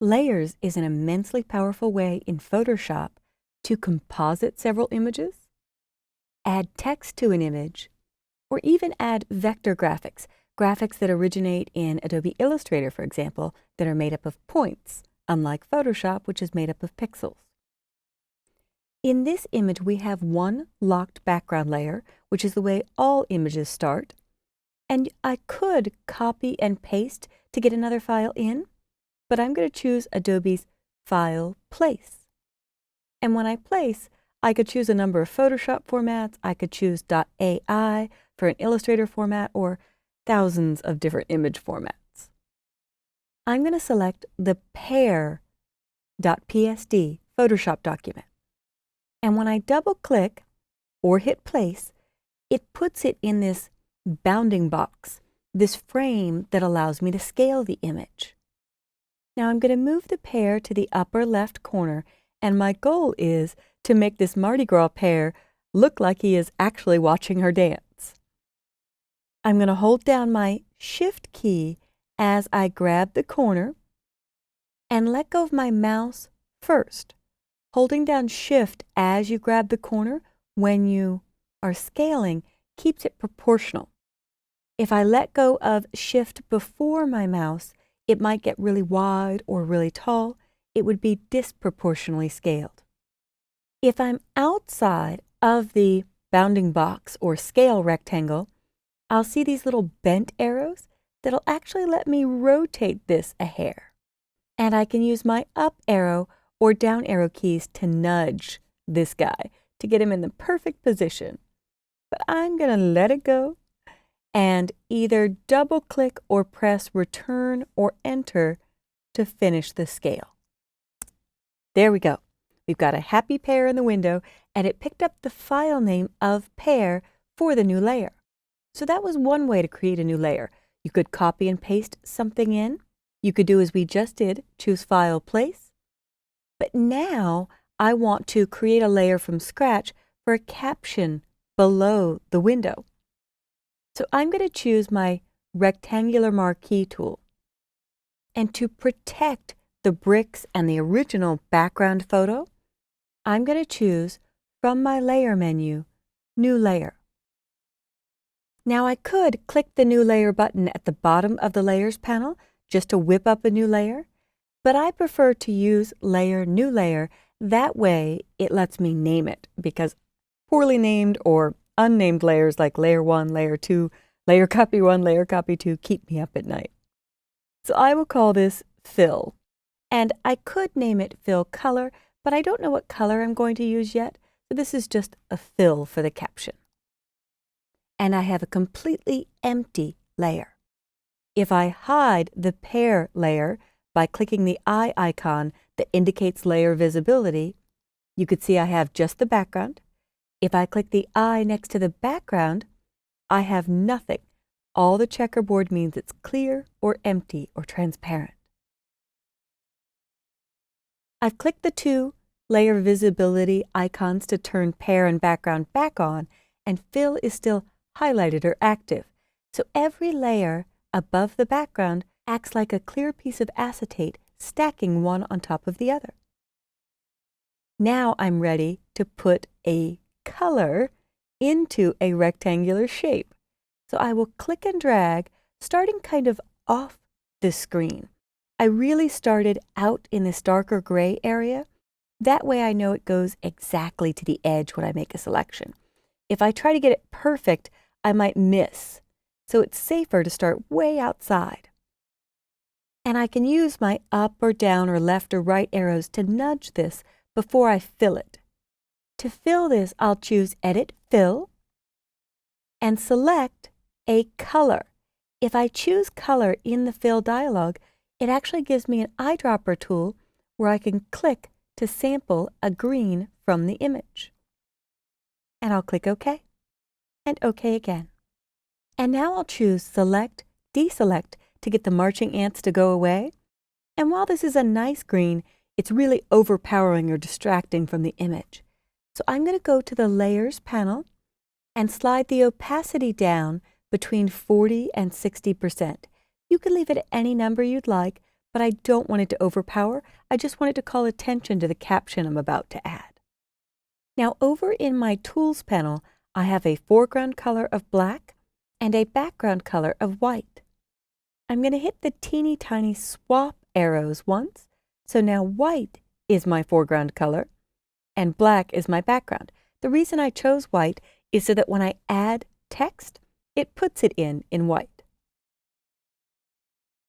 Layers is an immensely powerful way in Photoshop to composite several images, add text to an image, or even add vector graphics, graphics that originate in Adobe Illustrator, for example, that are made up of points, unlike Photoshop, which is made up of pixels. In this image, we have one locked background layer, which is the way all images start, and I could copy and paste to get another file in, but I'm going to choose Adobe's File, Place. And when I place, I could choose a number of Photoshop formats. I could choose .ai for an Illustrator format or thousands of different image formats. I'm going to select the pair.psd Photoshop document. And when I double-click or hit place, it puts it in this bounding box, this frame that allows me to scale the image. Now I'm going to move the pear to the upper left corner, and my goal is to make this Mardi Gras pear look like he is actually watching her dance. I'm going to hold down my Shift key as I grab the corner and let go of my mouse first. Holding down Shift as you grab the corner when you are scaling keeps it proportional. If I let go of Shift before my mouse, it might get really wide or really tall. It would be disproportionately scaled. If I'm outside of the bounding box or scale rectangle, I'll see these little bent arrows that'll actually let me rotate this a hair. And I can use my up arrow or down arrow keys to nudge this guy to get him in the perfect position. But I'm going to let it go and either double-click or press Return or Enter to finish the scale. There we go. We've got a happy pear in the window, and it picked up the file name of pear for the new layer. So that was one way to create a new layer. You could copy and paste something in. You could do as we just did, choose File, Place. But now I want to create a layer from scratch for a caption below the window. So I'm going to choose my rectangular marquee tool. And to protect the bricks and the original background photo, I'm going to choose from my layer menu, New Layer. Now I could click the New Layer button at the bottom of the Layers panel just to whip up a new layer, but I prefer to use Layer, New Layer. That way it lets me name it, because poorly named or unnamed layers like Layer 1, Layer 2, Layer Copy 1, Layer Copy 2 keep me up at night. So I will call this Fill. And I could name it Fill Color, but I don't know what color I'm going to use yet, so this is just a fill for the caption. And I have a completely empty layer. If I hide the pear layer by clicking the eye icon that indicates layer visibility, you could see I have just the background. If I click the eye next to the background, I have nothing. All the checkerboard means it's clear or empty or transparent. I've clicked the two layer visibility icons to turn pear and background back on, and fill is still highlighted or active. So every layer above the background acts like a clear piece of acetate stacking one on top of the other. Now I'm ready to put a color into a rectangular shape. So I will click and drag, starting kind of off the screen. I really started out in this darker gray area. That way I know it goes exactly to the edge when I make a selection. If I try to get it perfect, I might miss. So it's safer to start way outside. And I can use my up or down or left or right arrows to nudge this before I fill it. To fill this, I'll choose Edit Fill and select a color. If I choose color in the Fill dialog, it actually gives me an eyedropper tool where I can click to sample a green from the image. And I'll click OK, and OK again. And now I'll choose Select, Deselect to get the marching ants to go away. And while this is a nice green, it's really overpowering or distracting from the image. So I'm going to go to the Layers panel and slide the opacity down between 40 and 60%. You can leave it at any number you'd like, but I don't want it to overpower. I just want it to call attention to the caption I'm about to add. Now over in my Tools panel, I have a foreground color of black and a background color of white. I'm going to hit the teeny tiny swap arrows once, so now white is my foreground color and black is my background. The reason I chose white is so that when I add text, it puts it in white.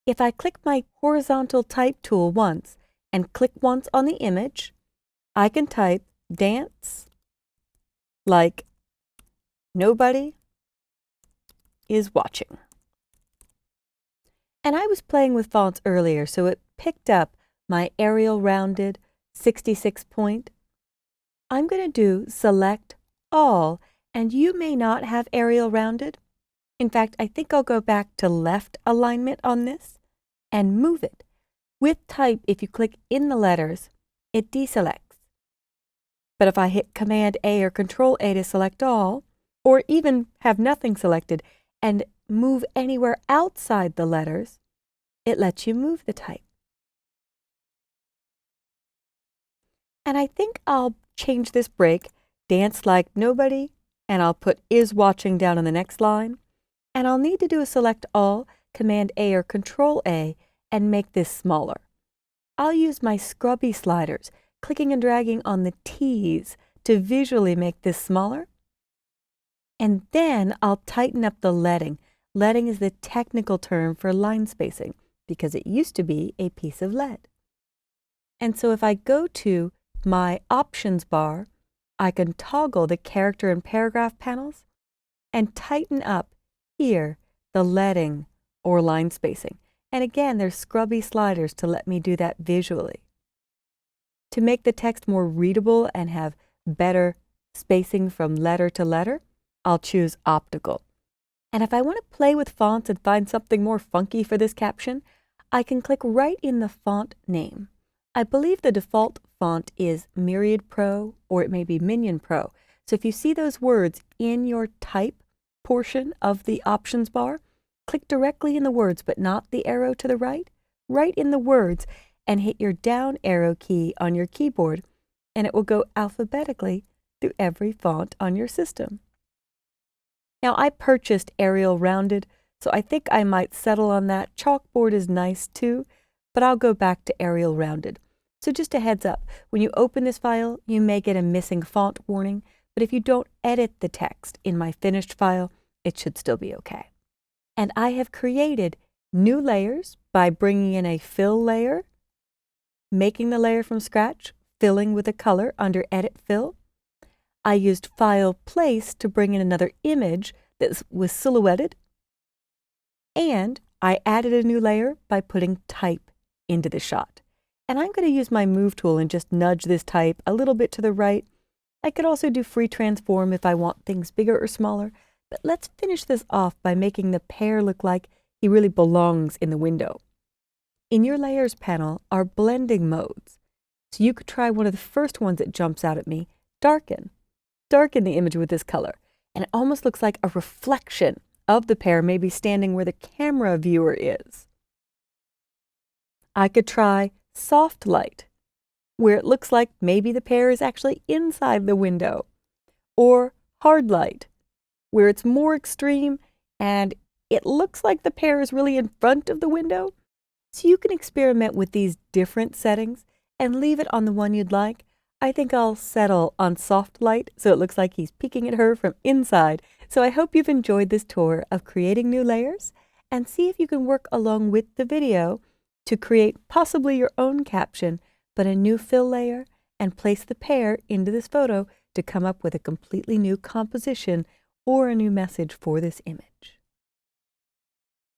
If I click my horizontal type tool once and click once on the image, I can type dance like nobody is watching. And I was playing with fonts earlier, so it picked up my Arial Rounded 66 point. I'm going to do Select All, and you may not have Arial Rounded. In fact, I think I'll go back to left alignment on this and move it. With type, if you click in the letters, it deselects. But if I hit Command A or Control A to select all, or even have nothing selected and move anywhere outside the letters, it lets you move the type. And I think I'll change this break, dance like nobody, and I'll put is watching down on the next line. And I'll need to do a select all, Command A or Control A, and make this smaller. I'll use my scrubby sliders, clicking and dragging on the T's to visually make this smaller. And then I'll tighten up the leading. Leading is the technical term for line spacing, because it used to be a piece of lead. And so if I go to my options bar, I can toggle the character and paragraph panels and tighten up here the leading or line spacing. And again, there's scrubby sliders to let me do that visually. To make the text more readable and have better spacing from letter to letter, I'll choose optical. And if I want to play with fonts and find something more funky for this caption, I can click right in the font name. I believe the default font is Myriad Pro, or it may be Minion Pro. So if you see those words in your type portion of the options bar, click directly in the words, but not the arrow to the right in the words, and hit your down arrow key on your keyboard, and it will go alphabetically through every font on your system. Now, I purchased Arial Rounded, so I think I might settle on that. Chalkboard is nice too, but I'll go back to Arial Rounded. So just a heads up, when you open this file, you may get a missing font warning, but if you don't edit the text in my finished file, it should still be okay. And I have created new layers by bringing in a fill layer, making the layer from scratch, filling with a color under Edit Fill. I used File Place to bring in another image that was silhouetted, and I added a new layer by putting type into the shot. And I'm going to use my Move tool and just nudge this type a little bit to the right. I could also do Free Transform if I want things bigger or smaller, but let's finish this off by making the pear look like he really belongs in the window. In your Layers panel are blending modes. So you could try one of the first ones that jumps out at me, Darken. Darken the image with this color, and it almost looks like a reflection of the pear maybe standing where the camera viewer is. I could try Soft Light, where it looks like maybe the pear is actually inside the window, or Hard Light, where it's more extreme and it looks like the pear is really in front of the window. So you can experiment with these different settings and leave it on the one you'd like. I think I'll settle on Soft Light so it looks like he's peeking at her from inside. So I hope you've enjoyed this tour of creating new layers, and see if you can work along with the video to create possibly your own caption, but a new fill layer, and place the pear into this photo to come up with a completely new composition or a new message for this image.